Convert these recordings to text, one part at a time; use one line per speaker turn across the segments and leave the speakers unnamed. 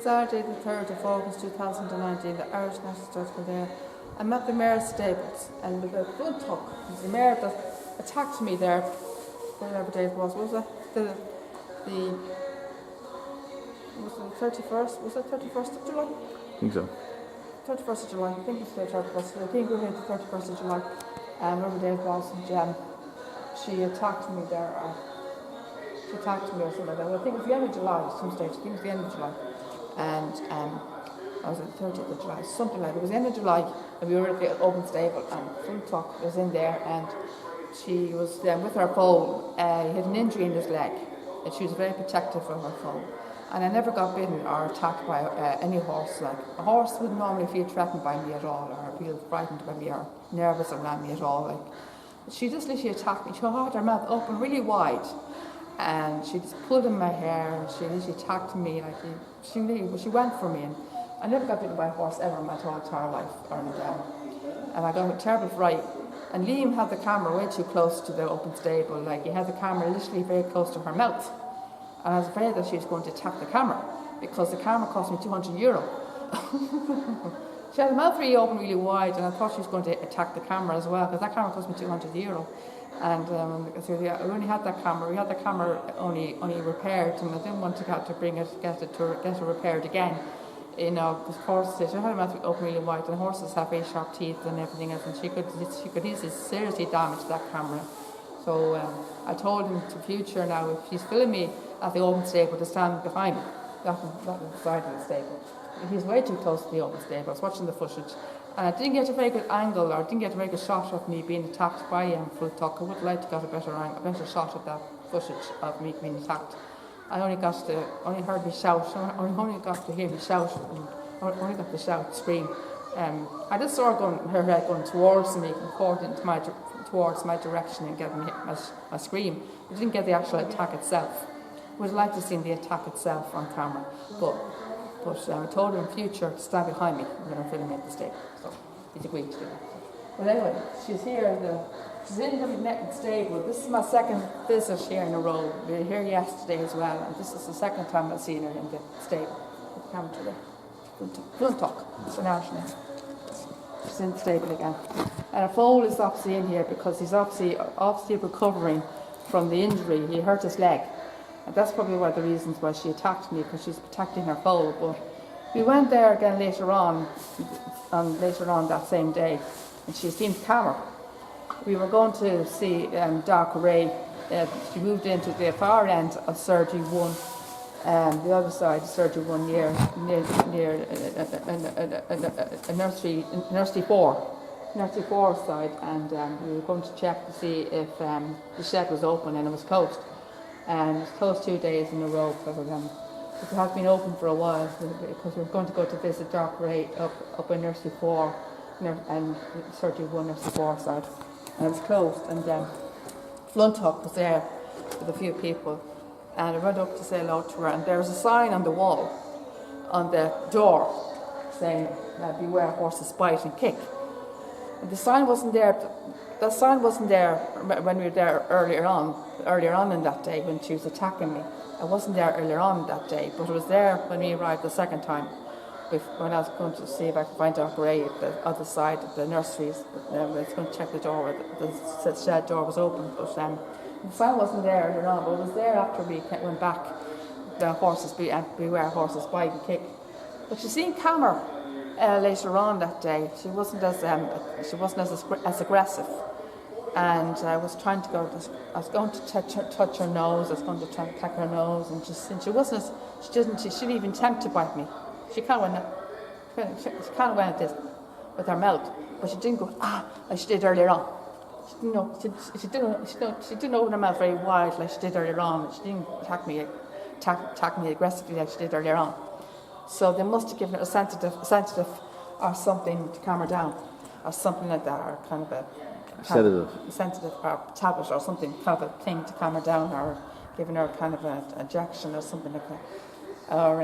Saturday the 3rd of August 2019, the Irish National Church Kildare. I'm at the Mayor's stables and with a good talk. It was the Mayor that attacked me there, whatever day it was it? The 31st? Was it 31st of July?
I think so.
31st of July, I think it's the 31st. I think we're here the 31st of July. Whatever day it was, and she attacked me there. She attacked me or something like that. Well, I think it was the end of July at some stage. I think it was the end of July. And I was at the 30th of July, something like that. It was the end of July, and we were at the open stable, and Full Talk was in there, and she was with her foal. He had an injury in his leg, and she was very protective of her foal. And I never got bitten or attacked by any horse. Like a horse wouldn't normally feel threatened by me at all, or feel frightened by me, or nervous around me at all. Like she just literally attacked me. She had her mouth open really wide, and she just pulled in my hair, and she literally attacked me. Like she went for me, and I never got bitten by a horse ever in my whole entire life. And I got a terrible fright. And Liam had the camera way too close to the open stable. Like he had the camera literally very close to her mouth. And I was afraid that she was going to attack the camera, because the camera cost me €200. She had the mouth really open, really wide, and I thought she was going to attack the camera as well, because that camera cost me €200. And so we only had that camera. We had the camera only repaired, and I didn't want to have to get it repaired again. You know, because horses, she had her mouth open really wide, and horses have very sharp teeth and everything else, and she could easily seriously damage that camera. So I told him to future now, if she's filming me at the open stable, to stand behind me, not on the side of the stable. He's way too close to the open stable. I was watching the footage, and I didn't get a very good angle, or didn't get a very good shot of me being attacked by Full Talk. I would like to get a better shot of that footage of me being attacked. I only heard me shout, only got to hear me shout, and only got the shout, scream. I just saw her head going towards me, according to towards my direction, and getting my scream. I didn't get the actual attack itself. I would like to see the attack itself on camera, but I told her in future to stand behind me when I'm filming at the stable. So he's agreed to do that. Well, anyway, she's here. She's in the stable. This is my second visit here in a row. We were here yesterday as well, and this is the second time I've seen her in the stable. Come to the Full Talk. It's an Irishman. She's in the stable again. And a foal is obviously in here because he's obviously recovering from the injury. He hurt his leg. And that's probably one of the reasons why she attacked me, because she's protecting her foal. But we went there again later on that same day, and she seemed calmer. We were going to see Dark Array. She moved into the far end of Surgery 1, the other side of Surgery 1 near Nursery 4 side, and we were going to check to see if the shed was open, and it was closed. And it was closed 2 days in a row because it has been open for a while, because we were going to go to visit Dark Array up in Nursery 4 and Surgery 1 Nursery 4 side. And it was closed, and Full Talk was there with a few people, and I went up to say hello to her, and there was a sign on the wall, on the door, saying, beware horses bite and kick. And the sign wasn't there. The sign wasn't there when we were there earlier on in that day when she was attacking me. It wasn't there earlier on that day, but it was there when we arrived the second time. When I was going to see if I could find Dark Array at the other side of the nurseries, I was going to check the door, the shed door was open, but the sign wasn't there earlier on, but it was there after we went back. The horses, beware horses bite and kick. But she seemed calmer later on that day. She wasn't as aggressive, and I was going to touch her nose. I was going to try and peck her nose, and she didn't even attempt to bite me. She kind of went at this with her mouth, but she didn't go like she did earlier on. She didn't open her mouth very wide like she did earlier on. She didn't attack me aggressively like she did earlier on. So they must have given her a sensitive or something to calm her down, or something like that, or kind of a sensitive or tablet or something, kind of a thing to calm her down, or giving her kind of an injection or something like that, or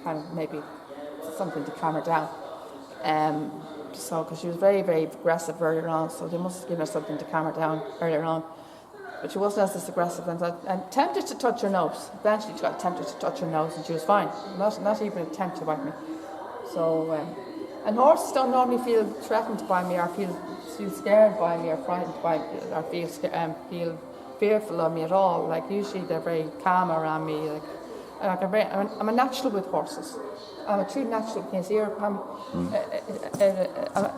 kind of maybe something to calm her down. So, because she was very, very aggressive earlier on, so they must have given her something to calm her down earlier on. but she wasn't as aggressive and tempted to touch her nose. Eventually she got tempted to touch her nose and she was fine. Not even an attempt to bite me. So, and horses don't normally feel threatened by me or feel scared by me or frightened by me or feel fearful of me at all. Like usually they're very calm around me. I'm a natural with horses. I'm a true natural. Can you see her?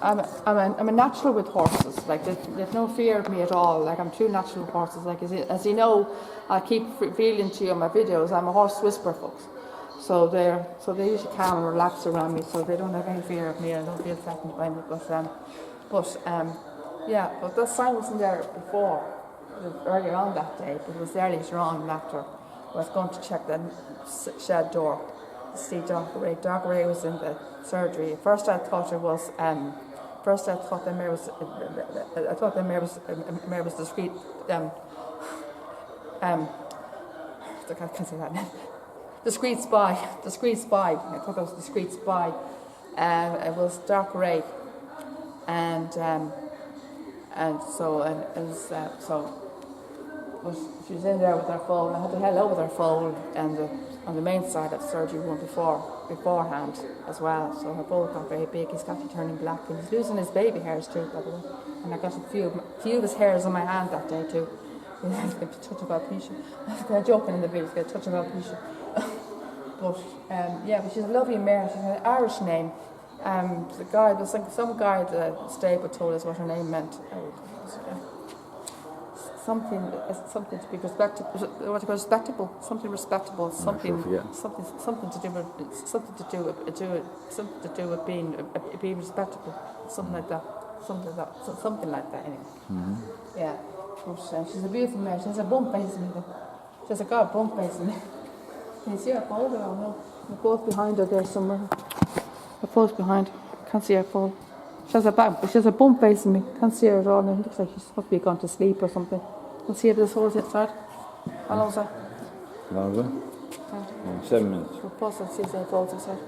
I'm a natural with horses. Like there's no fear of me at all. Like I'm true natural with horses. Like as you know, I keep revealing to you in my videos. I'm a horse whisperer, folks. So they usually calm and relax around me. So they don't have any fear of me. I don't feel threatened by me. But that sign wasn't there before. Earlier on that day, but it was there later on after I was going to check the shed door to see Dr. Ray. Dr. Ray was in the surgery. At first I thought it was, the mare was discreet, I can't say that now. Discreet spy. I thought it was discreet spy. It was Dr. Ray. But she was in there with her phone. I had to hello with her phone and on the main side of the surgery room beforehand as well. So her phone got very big. He's got to turning black and he's losing his baby hairs too, by the way. And I got a few of his hairs on my hand that day too. He's going to touch of alopecia. They're joking in the video. He's going to touch of alopecia. But she's a lovely mare. She's an Irish name. Some guy at the stable told us what her name meant. Something to be respectable. What do you call respectable? Something respectable. Something to do with being respectable. Something like that. Something like that. Anyway.
Mm-hmm.
Yeah. But, she's a beautiful mare. She has a bump face in me. She has a bump face in me. Can you see her foal there? Oh, no. They're both behind her there somewhere. Her foal's behind. Can't see her foal. She has a bump face in me. Can't see her at all. It looks like she's supposed to be gone to sleep or something. We'll see if this hole's inside. How long is that?
How long is it? 7 minutes.
We'll pause and see if it falls inside.